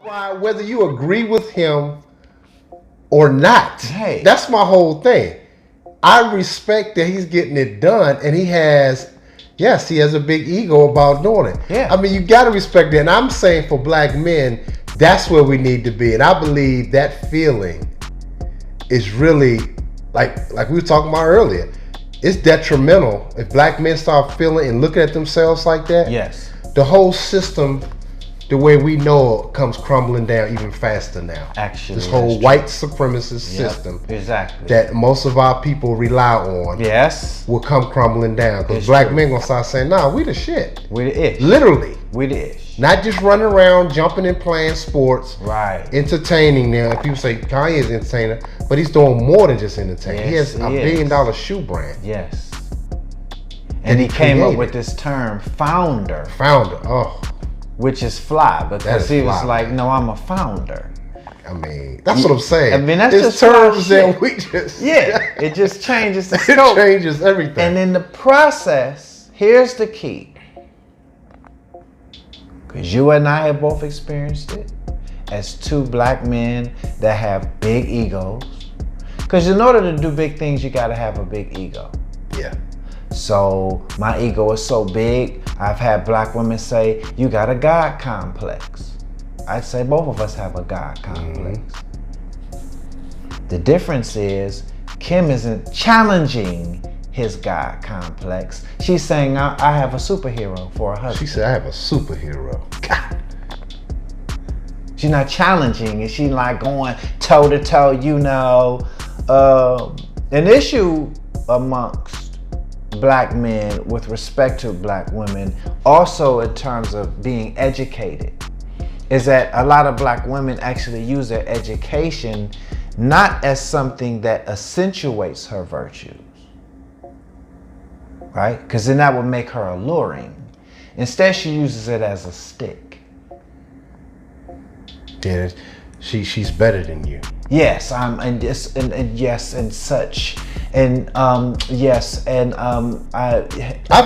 Why, whether you agree with him or not, Hey. that's my whole thing. I respect that he's getting it done, and he has a big ego about doing it. Yeah. I mean, you got to respect that. And I'm saying for black men, that's where we need to be. And I believe that feeling is really, like we were talking about earlier, it's detrimental if black men start feeling and looking at themselves like that. Yes. The whole system, the way we know it, comes crumbling down even faster now. Actually, this whole that's true. white supremacist Yep, system exactly. that most of our people rely on Yes. will come crumbling down, because It's black true. men gonna start saying, "Nah, we the shit." We the ish. Literally, We the ish. not just running around, jumping and playing sports, Right. entertaining. Now, if people say Kanye's an entertainer, but he's doing more than just entertaining. He Yes, has a he is. $1 billion shoe brand. Yes. And he came up created. with this term, founder, Founder. Oh, which is fly That because is he was fly, like, man. "No, I'm a founder." I mean, that's what I'm saying. I mean, that's it's just fly terms that shit. we just Yeah, it just changes the it scope. changes everything. And in the process, here's the key. Because you and I have both experienced it as two black men that have big egos. Because in order to do big things, you got to have a big ego. yeah. So my ego is so big, I've had black women say, "You got a God complex." I'd say both of us have a God complex. The difference is Kim isn't challenging his God complex. She's saying, I have a superhero for a husband. She said, "I have a superhero." God. She's not challenging, and she's like going toe to toe, an issue amongst black men with respect to black women, also in terms of being educated, is that a lot of black women actually use their education not as something that accentuates her virtues, right? Because then that would make her alluring. Instead, she uses it as a stick. Yeah, she's better than you. Yes, and yes, and yes, and such, and yes, and I've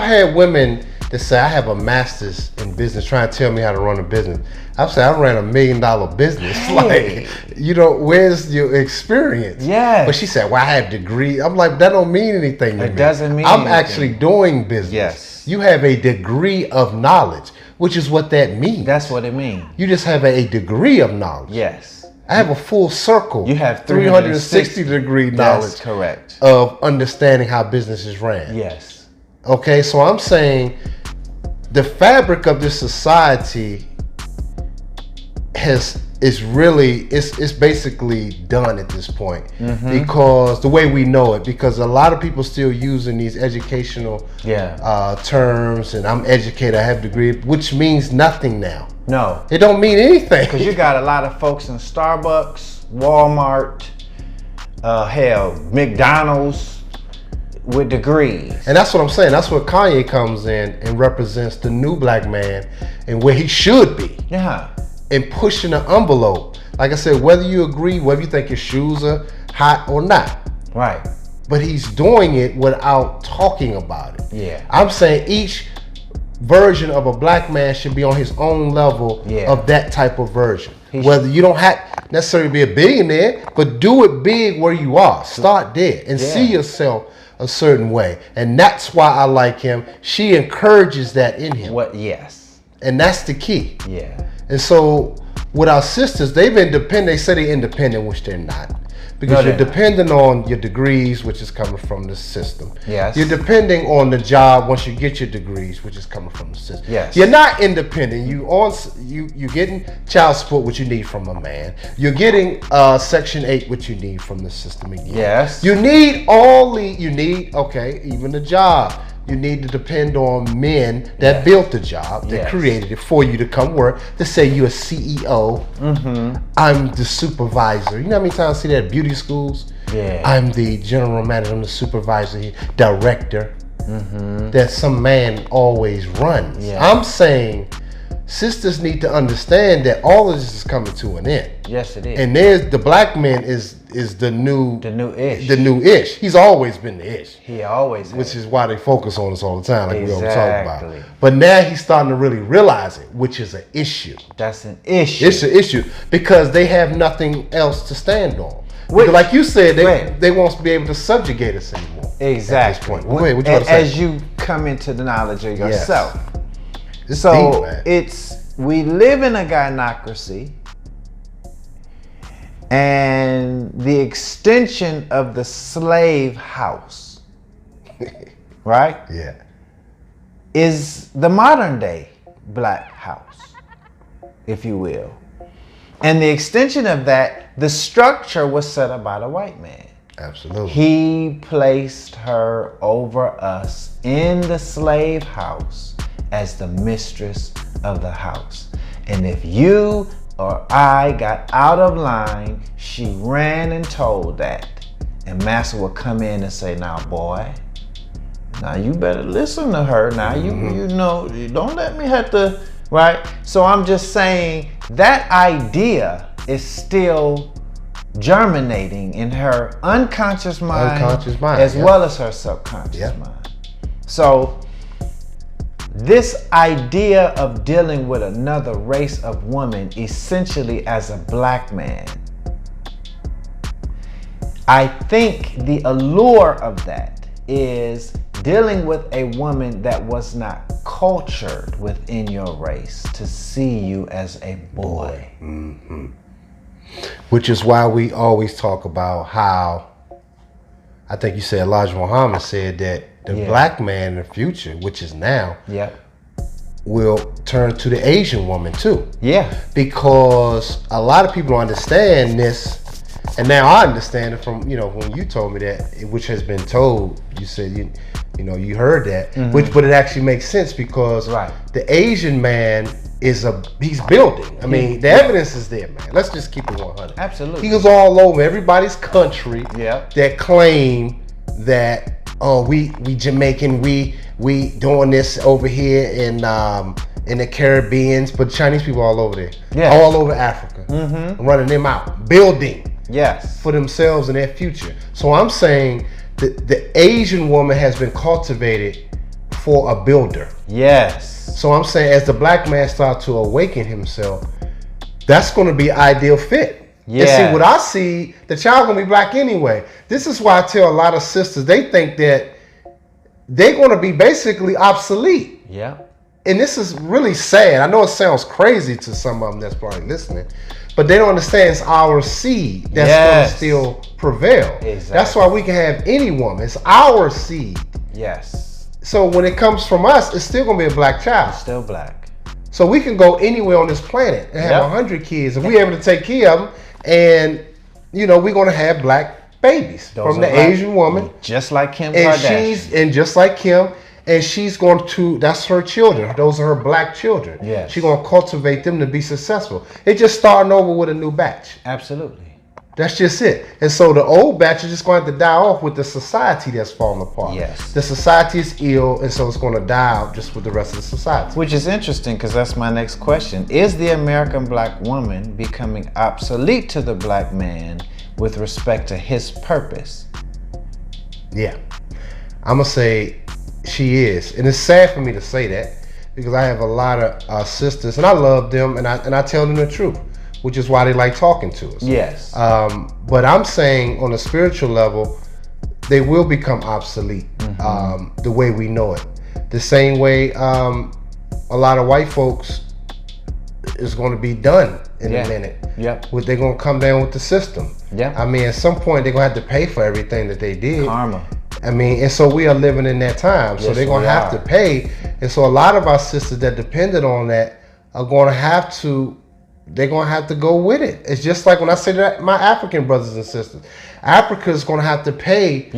had women that say, "I have a master's in business," trying to tell me how to run a business. I've said, "I ran $1 million business." Hey. Like, where's your experience? Yes. But she said, "Well, I have degree." I'm like, that don't mean anything to me. It doesn't mean I'm anything. actually doing business. Yes. You have a degree of knowledge, which is what that means. that's what it means. You just have a degree of knowledge. Yes, I have a full circle. you have 360 degree knowledge That's correct. of understanding how business is ran. Yes, Okay, so I'm saying the fabric of this society it's basically done at this point, because the way we know it, because a lot of people still using these educational terms, and I'm educated, I have a degree, which means nothing now. no, It don't mean anything. because you got a lot of folks in Starbucks, Walmart, hell, McDonald's with degrees. And that's what I'm saying. That's where Kanye comes in and represents the new black man and where he should be. Yeah, And pushing the envelope. Like I said, whether you agree, whether you think your shoes are hot or not, right. but he's doing it without talking about it. Yeah. I'm saying each version of a black man should be on his own level of that type of version. Whether you don't have necessarily be a billionaire, but do it big where you are. Start there and see yourself a certain way. And that's why I like him. She encourages that in him. What? Yes. And that's the key. Yeah. And so with our sisters, they've independent. They say they're independent, which they're not. Because No, you're they're not. depending on your degrees, which is coming from the system. Yes. You're depending on the job once you get your degrees, which is coming from the system. Yes. You're not independent. You're getting child support, which you need from a man. You're getting Section 8, which you need from the system again. Yes. You need even the job. You need to depend on men that built the job, that created it for you to come work, to say you're a CEO. I'm the supervisor. You know how many times I see that at beauty schools? Yeah. I'm the general manager, I'm the supervisor, director. That some man always runs. Yeah. I'm saying sisters need to understand that all of this is coming to an end. Yes, it is. And there's the black man is the new ish. The new ish. He's always been the ish. He always which is why they focus on us all the time, like we always talk about. But now he's starting to really realize it, which is an issue. That's an issue. It's an issue because they have nothing else to stand on. Like you said, they won't be able to subjugate us anymore. Exactly. At this point. Wait, what you want to say? As you come into the knowledge of yourself. Yes. It's so deep, we live in a gynocracy, and the extension of the slave house, right? Yeah. Is the modern day black house, if you will. And the extension of that, the structure was set up by the white man. Absolutely. He placed her over us in the slave house as the mistress of the house. And if you or I got out of line, she ran and told that. And master would come in and say, now boy, now you better listen to her. Now you know, don't let me have to, right? So I'm just saying that idea is still germinating in her unconscious mind, as well as her subconscious mind. So this idea of dealing with another race of woman essentially as a black man, I think the allure of that is dealing with a woman that was not cultured within your race to see you as a boy. Mm-hmm. Which is why we always talk about how, I think you said Elijah Muhammad said that the black man in the future, which is now, will turn to the Asian woman too. Yeah. Because a lot of people don't understand this. And now I understand it from, when you told me that, which has been told, you said, you heard that, but it actually makes sense because the Asian man he's building. I mean, the evidence is there, man. Let's just keep it 100. Absolutely. He was all over everybody's country that claim that, we Jamaican, we doing this over here in the Caribbeans, but Chinese people all over there, all over Africa, running them out, building for themselves and their future. So I'm saying that the Asian woman has been cultivated for a builder. Yes. So I'm saying as the black man starts to awaken himself, that's going to be ideal fit. Yeah. And see, what I see, the child going to be black anyway. This is why I tell a lot of sisters, they think that they're going to be basically obsolete. Yeah. And this is really sad. I know it sounds crazy to some of them that's probably listening, but they don't understand it's our seed that's going to still prevail. Exactly. That's why we can have any woman. It's our seed. Yes. So when it comes from us, it's still going to be a black child. It's still black. So we can go anywhere on this planet and have 100 kids. If we're able to take care of them, and, we're going to have black babies from the Asian woman. Just like Kim Kardashian. Just like Kim. And she's going to, that's her children. Those are her black children. Yes. She's going to cultivate them to be successful. It's just starting over with a new batch. Absolutely. That's just it. And so the old batch is just going to have to die off with the society that's falling apart. Yes. The society is ill, and so it's going to die out just with the rest of the society. Which is interesting because that's my next question. Is the American black woman becoming obsolete to the black man with respect to his purpose? Yeah. I'm going to say she is. And it's sad for me to say that because I have a lot of sisters, and I love them, and I tell them the truth, which is why they like talking to us. Yes. But I'm saying on a spiritual level, they will become obsolete the way we know it. The same way a lot of white folks is going to be done in a minute. Yep. They're going to come down with the system. Yeah. I mean, at some point, they're going to have to pay for everything that they did. Karma. I mean, and so we are living in that time. So they're going to have to pay. And so a lot of our sisters that depended on that are going to have to, they're going to have to go with it. It's just like when I say that my African brothers and sisters, Africa is going to have to pay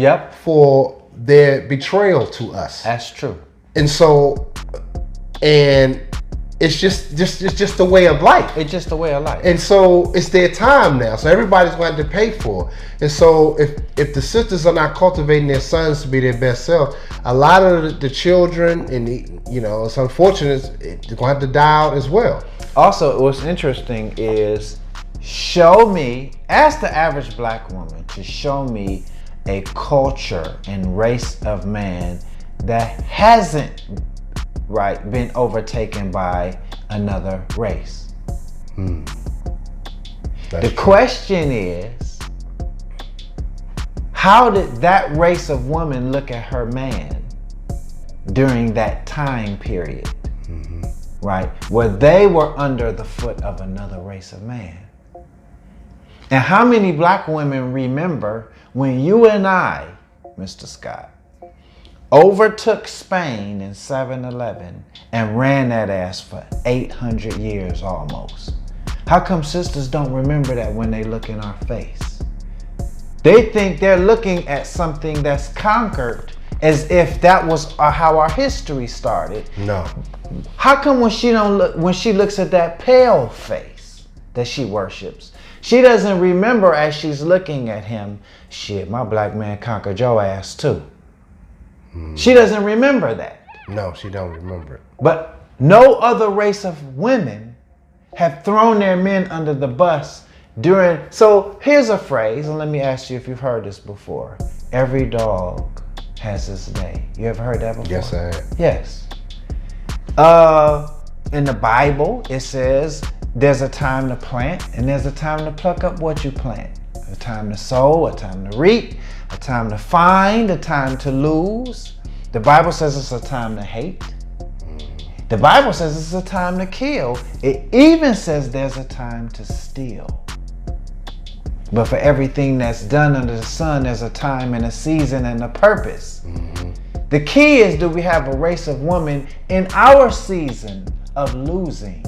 for their betrayal to us. That's true. And so, and it's just the way of life. It's just the way of life. And so it's their time now. So everybody's going to pay for it. And so if the sisters are not cultivating their sons to be their best self, a lot of the children, and it's unfortunate, they're going to have to die out as well. Also, what's interesting is ask the average black woman to show me a culture and race of man that hasn't been overtaken by another race. The question is, how did that race of woman look at her man during that time period? Where they were under the foot of another race of man. And how many black women remember when you and I, Mr. Scott, overtook Spain in 711 and ran that ass for 800 years almost? How come sisters don't remember that when they look in our face? They think they're looking at something that's conquered as if that was how our history started. No. How come when she looks at that pale face that she worships, she doesn't remember as she's looking at him, shit, my black man conquered your ass too. She doesn't remember that. No, she don't remember it. But no other race of women have thrown their men under the bus so here's a phrase, and let me ask you if you've heard this before. Every dog has his day. You ever heard that before? Yes, I have. Yes. In the Bible, it says there's a time to plant and there's a time to pluck up what you plant. A time to sow, a time to reap, a time to find, a time to lose. The Bible says it's a time to hate. The Bible says it's a time to kill. It even says there's a time to steal. But for everything that's done under the sun, there's a time and a season and a purpose. The key is, do we have a race of women in our season of losing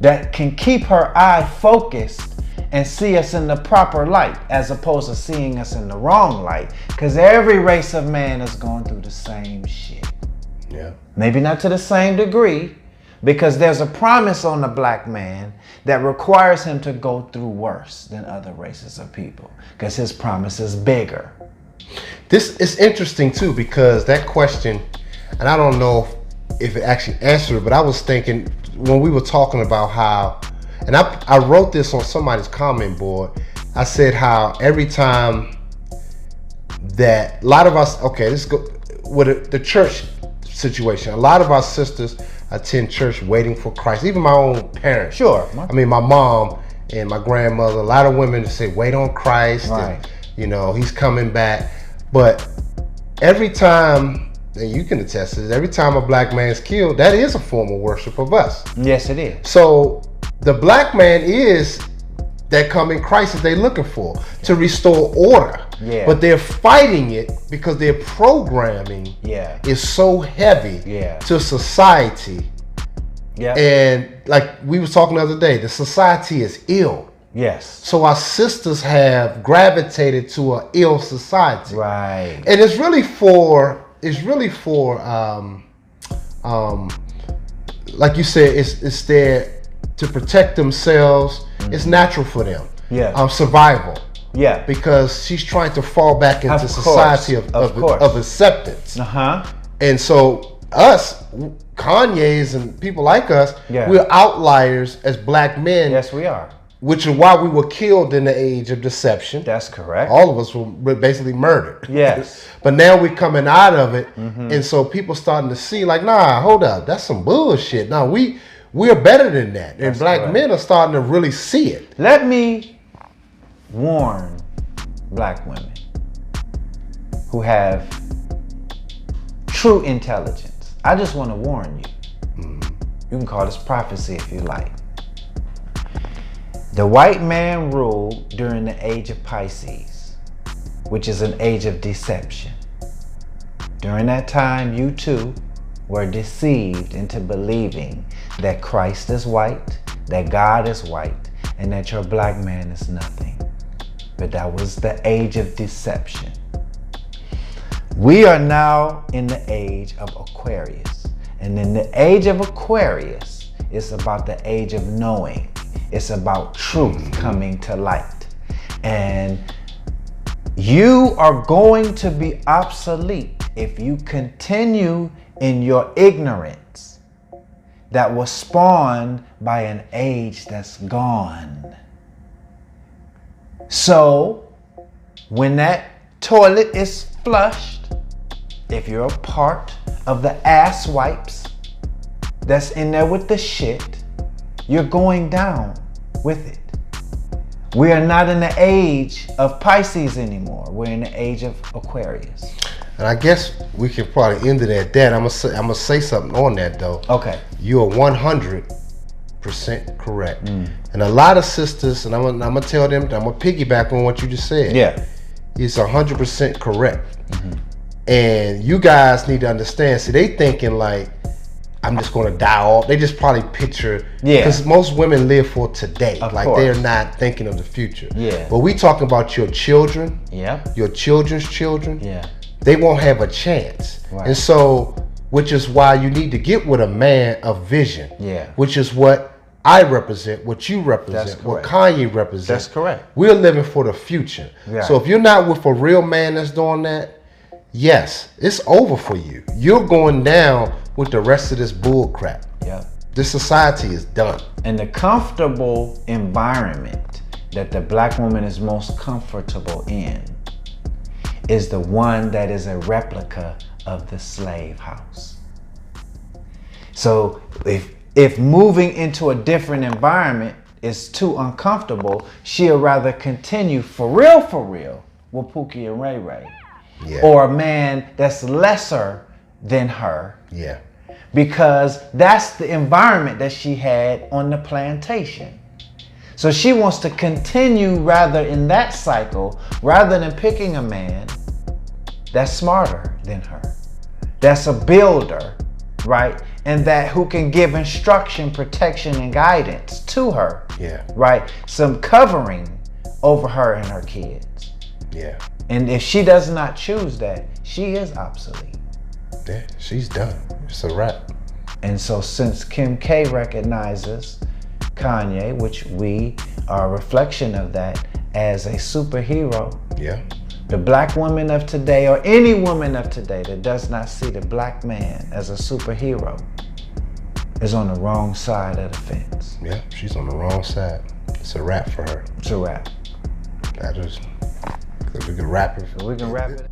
that can keep her eye focused and see us in the proper light as opposed to seeing us in the wrong light? Because every race of man is going through the same shit. Yeah. Maybe not to the same degree, because there's a promise on the black man that requires him to go through worse than other races of people, because his promise is bigger. This is interesting too, because that question, and I don't know if it actually answered it, but I was thinking when we were talking about how, and I wrote this on somebody's comment board, I said how every time that a lot of us, okay, let's go with the church situation. A lot of our sisters attend church waiting for Christ. Even my own parents. Sure. I mean, my mom and my grandmother, a lot of women say, wait on Christ. Right. And, he's coming back. But every time, and you can attest to this, every time a black man's killed, that is a form of worship of us. Yes, it is. So the black man is that coming Christ that they're looking for, to restore order. Yeah. But they're fighting it because their programming is so heavy to society. Yeah. And like we was talking the other day, the society is ill. Yes. So our sisters have gravitated to an ill society. Right. And it's really for like you said, it's there to protect themselves. It's natural for them. Yeah. Survival. Yeah. Because she's trying to fall back into society of acceptance. And so us, Kanye's and people like us, we're outliers as black men. Yes, we are. Which is why we were killed in the age of deception. That's correct. All of us were basically murdered. Yes. But now we're coming out of it. And so people starting to see like, nah, hold up. That's some bullshit. Nah, we're better than that. And black men are starting to really see it. Let me warn black women who have true intelligence. I just want to warn you. You can call this prophecy if you like. The white man ruled during the age of Pisces, which is an age of deception. During that time, you too were deceived into believing that Christ is white, that God is white, and that your black man is nothing. But that was the age of deception. We are now in the age of Aquarius. And in the age of Aquarius, it's about the age of knowing. It's about truth coming to light. And you are going to be obsolete if you continue in your ignorance that was spawned by an age that's gone. So, when that toilet is flushed, if you're a part of the ass wipes that's in there with the shit, you're going down with it. We are not in the age of Pisces anymore. We're in the age of Aquarius. And I guess we can probably end it at that. I'm gonna say something on that though. Okay. You are 100% correct. And a lot of sisters, and I'm gonna tell them, I'm gonna piggyback on what you just said. Yeah. It's 100% correct. And you guys need to understand. See, they thinking like, I'm just gonna die off. They just probably picture, because most women live for today. Of like course. they're not thinking of the future. Yeah. But we talking about your children. Yeah. Your children's children. Yeah. They won't have a chance. Right. And so, which is why you need to get with a man of vision. Yeah. Which is what I represent, what you represent, That's what correct. Kanye represents. That's correct. We're living for the future. Yeah. So if you're not with a real man that's doing that, yes, it's over for you. You're going down with the rest of this bull crap. Yeah. This society is done. And the comfortable environment that the black woman is most comfortable in is the one that is a replica of the slave house. So if moving into a different environment is too uncomfortable, she'll rather continue for real with Pookie and Ray Ray. Yeah. Or a man that's lesser than her. Yeah. Because that's the environment that she had on the plantation. So she wants to continue rather in that cycle, rather than picking a man that's smarter than her, that's a builder, right? And that who can give instruction, protection, and guidance to her. Yeah. Right? Some covering over her and her kids. Yeah. And if she does not choose that, she is obsolete. Yeah, she's done. It's a wrap. And so since Kim K recognizes Kanye, which we are a reflection of that, as a superhero, Yeah. the black woman of today, or any woman of today that does not see the black man as a superhero, is on the wrong side of the fence. Yeah, she's on the wrong side. It's a wrap for her. It's a wrap. That is, we can wrap it. So we can wrap it.